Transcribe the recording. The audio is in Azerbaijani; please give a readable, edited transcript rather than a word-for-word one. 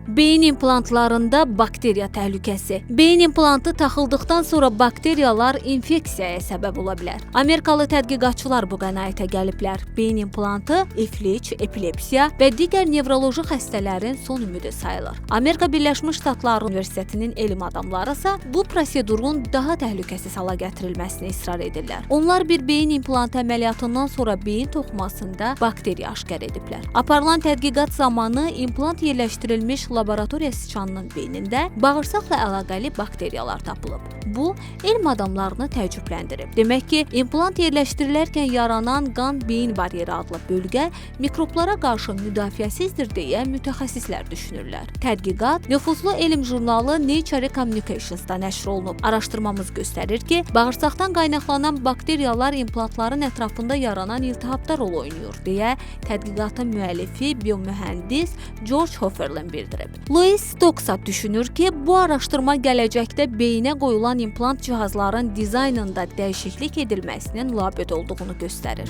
Beyin implantlarında bakteriya təhlükəsi. Beyin implantı taxıldıqdan sonra bakteriyalar infeksiyaya səbəb ola bilər. Amerikalı tədqiqatçılar bu qənaətə gəliblər. Beyin implantı iflic, epilepsiya və digər nevroloji xəstələrin son ümidi sayılır. Amerika Birləşmiş Ştatları Universitetinin elm adamları isə bu prosedurun daha təhlükəsiz hala gətirilməsini israr edirlər. Onlar bir beyin implantı əməliyyatından sonra beyin toxumasında bakteriya aşkar ediblər. Aparılan tədqiqat zamanı implant yerləşdirilmiş laboratoriya siçanının beynində bağırsaqla əlaqəli bakteriyalar tapılıb. Bu, elm adamlarını təəccübləndirib. Demək ki, implant yerləşdirilərkən yaranan qan-beyin bariyeri adlı bölgə mikroblara qarşı müdafiəsizdir deyə mütəxəssislər düşünürlər. Tədqiqat nüfuzlu elm jurnalı Nature Communications'da nəşr olunub. Araşdırmamız göstərir ki, bağırsaqdan qaynaqlanan bakteriyalar implantların ətrafında yaranan iltihabda rol oynayır deyə tədqiqatın müəllifi biomühəndis George Hoferlin bildirib. Louis Stokes düşünür ki, bu araşdırma gələcəkdə beyinə qoyulan implant cihazların dizaynında dəyişiklik edilməsinin labüd olduğunu göstərir.